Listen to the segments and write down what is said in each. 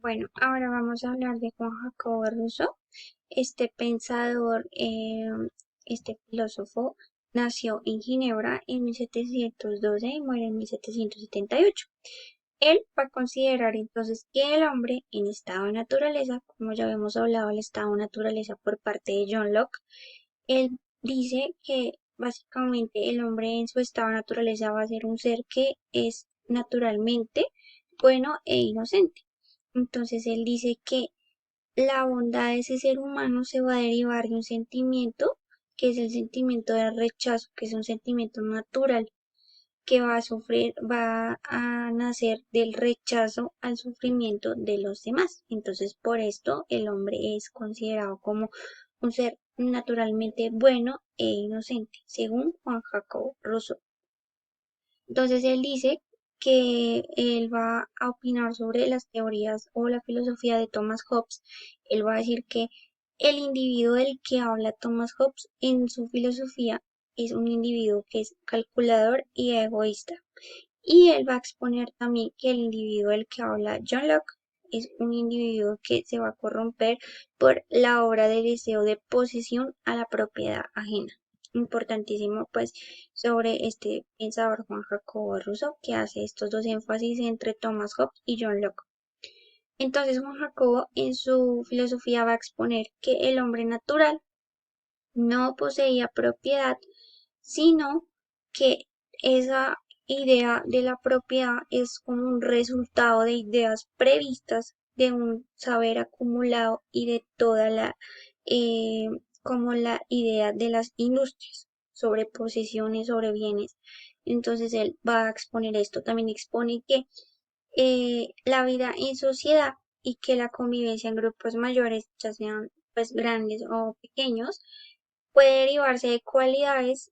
Bueno, ahora vamos a hablar de Juan Jacobo Rousseau. Este pensador, este filósofo, nació en Ginebra en 1712 y muere en 1778. Él va a considerar entonces que el hombre en estado de naturaleza, como ya habíamos hablado del estado de naturaleza por parte de John Locke, él dice que básicamente el hombre en su estado de naturaleza va a ser un ser que es naturalmente bueno e inocente. Entonces él dice que la bondad de ese ser humano se va a derivar de un sentimiento que es el sentimiento de rechazo, que es un sentimiento natural que va a sufrir, va a nacer del rechazo al sufrimiento de los demás. Entonces, por esto el hombre es considerado como un ser naturalmente bueno e inocente, según Juan Jacobo Rousseau. Entonces, él dice que él va a opinar sobre las teorías o la filosofía de Thomas Hobbes. Él va a decir que el individuo del que habla Thomas Hobbes en su filosofía es un individuo que es calculador y egoísta. Y él va a exponer también que el individuo del que habla John Locke es un individuo que se va a corromper por la obra del deseo de posesión a la propiedad ajena. Importantísimo, pues, sobre este pensador Juan Jacobo Rousseau, que hace estos dos énfasis entre Thomas Hobbes y John Locke. Entonces, Juan Jacobo en su filosofía va a exponer que el hombre natural no poseía propiedad, sino que esa idea de la propiedad es como un resultado de ideas previstas, de un saber acumulado y de toda eh, como la idea de las industrias sobre posesiones, sobre bienes. Entonces él va a exponer esto. También expone que la vida en sociedad y que la convivencia en grupos mayores, ya sean pues grandes o pequeños, puede derivarse de cualidades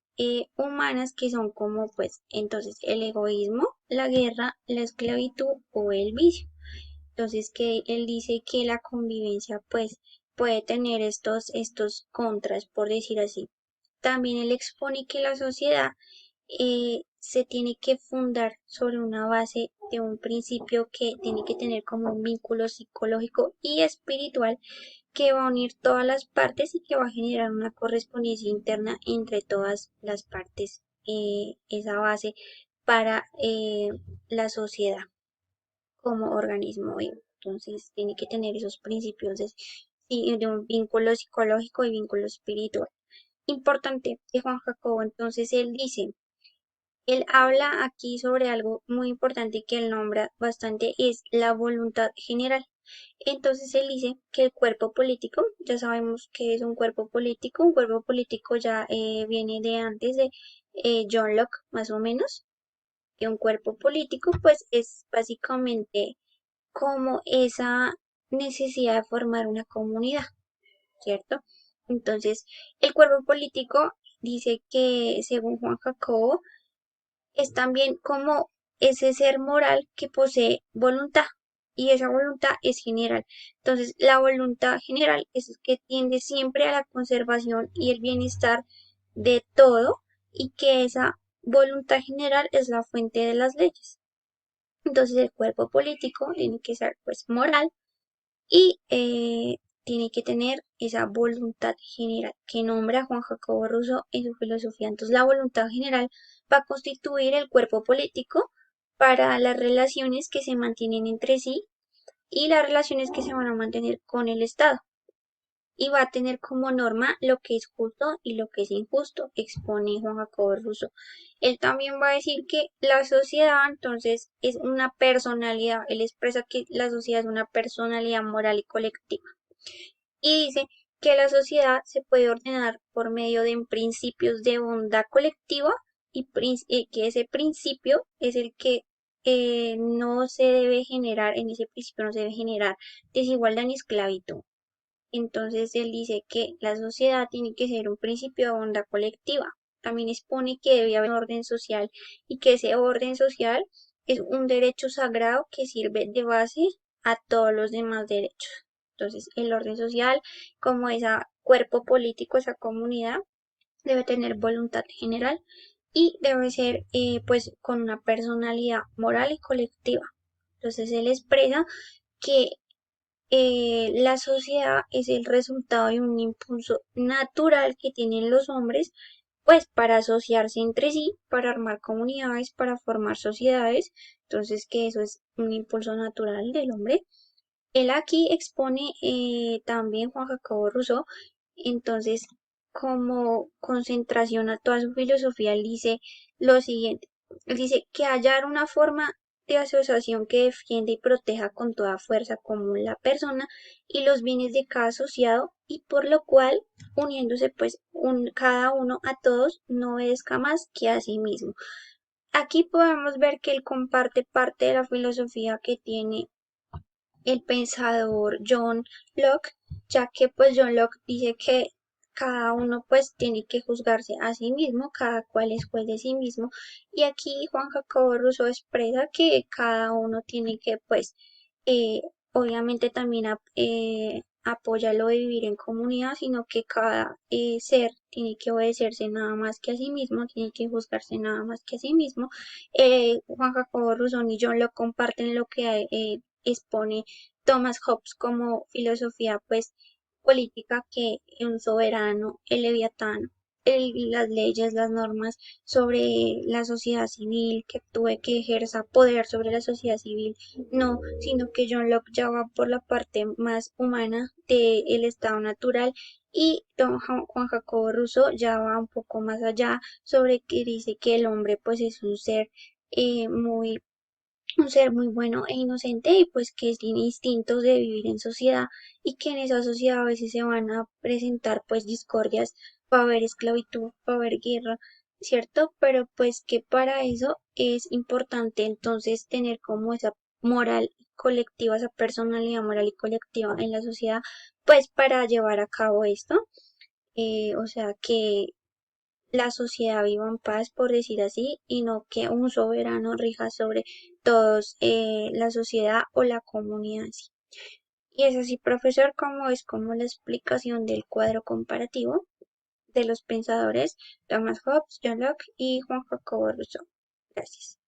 humanas que son como pues entonces el egoísmo, la guerra, la esclavitud o el vicio. Entonces que él dice que la convivencia pues puede tener estos contras, por decir así. También él expone que la sociedad se tiene que fundar sobre una base de un principio que tiene que tener como un vínculo psicológico y espiritual que va a unir todas las partes y que va a generar una correspondencia interna entre todas las partes, esa base para la sociedad como organismo vivo. Entonces tiene que tener esos principios sí, de un vínculo psicológico y vínculo espiritual. Importante de Juan Jacobo, entonces él habla aquí sobre algo muy importante que él nombra bastante, es la voluntad general. Entonces él dice que el cuerpo político, ya sabemos que es un cuerpo político ya viene de antes de John Locke, más o menos, que un cuerpo político pues es básicamente como esa necesidad de formar una comunidad, ¿cierto? Entonces, el cuerpo político dice que, según Juan Jacobo, es también como ese ser moral que posee voluntad y esa voluntad es general. Entonces, la voluntad general es que tiende siempre a la conservación y el bienestar de todo y que esa voluntad general es la fuente de las leyes. Entonces, el cuerpo político tiene que ser pues moral y tiene que tener esa voluntad general que nombra Juan Jacobo Rousseau en su filosofía. Entonces, la voluntad general va a constituir el cuerpo político para las relaciones que se mantienen entre sí y las relaciones que se van a mantener con el Estado. Y va a tener como norma lo que es justo y lo que es injusto, expone Juan Jacobo Rousseau. Él también va a decir que la sociedad entonces es una personalidad, él expresa que la sociedad es una personalidad moral y colectiva y dice que la sociedad se puede ordenar por medio de principios de bondad colectiva y que ese principio es el que no se debe generar, en ese principio no se debe generar desigualdad ni esclavitud. Entonces él dice que la sociedad tiene que ser un principio de bondad colectiva. También expone que debe haber un orden social y que ese orden social es un derecho sagrado que sirve de base a todos los demás derechos. Entonces el orden social, como ese cuerpo político, esa comunidad, debe tener voluntad general y debe ser pues con una personalidad moral y colectiva. Entonces él expresa que La sociedad es el resultado de un impulso natural que tienen los hombres, pues para asociarse entre sí, para armar comunidades, para formar sociedades. Entonces, que eso es un impulso natural del hombre. Él aquí expone también Juan Jacobo Rousseau, entonces como concentración a toda su filosofía, él dice lo siguiente, él dice que hallar una forma de asociación que defiende y proteja con toda fuerza común la persona y los bienes de cada asociado y por lo cual uniéndose pues cada uno a todos no obedezca más que a sí mismo. Aquí podemos ver que él comparte parte de la filosofía que tiene el pensador John Locke, ya que pues John Locke dice que cada uno pues tiene que juzgarse a sí mismo, cada cual es juez de sí mismo, y aquí Juan Jacobo Rousseau expresa que cada uno tiene que pues eh, obviamente también apoya lo de vivir en comunidad, sino que cada ser tiene que obedecerse nada más que a sí mismo, tiene que juzgarse nada más que a sí mismo. Juan Jacobo Rousseau y John Locke comparten lo que expone Thomas Hobbes como filosofía pues política que un soberano, el leviatán, las leyes, las normas sobre la sociedad civil, que tuve que ejerza poder sobre la sociedad civil, no, sino que John Locke ya va por la parte más humana del estado natural y Juan Jacobo Rousseau ya va un poco más allá sobre que dice que el hombre pues es muy un ser muy bueno e inocente y pues que tiene instintos de vivir en sociedad y que en esa sociedad a veces se van a presentar pues discordias, va a haber esclavitud, va a haber guerra, ¿cierto? Pero pues que para eso es importante entonces tener como esa moral colectiva, esa personalidad moral y colectiva en la sociedad, pues para llevar a cabo esto. O sea que la sociedad viva en paz, por decir así, y no que un soberano rija sobre todos la sociedad o la comunidad en sí. Y es así, profesor, como es como la explicación del cuadro comparativo de los pensadores Thomas Hobbes, John Locke y Juan Jacobo Rousseau. Gracias.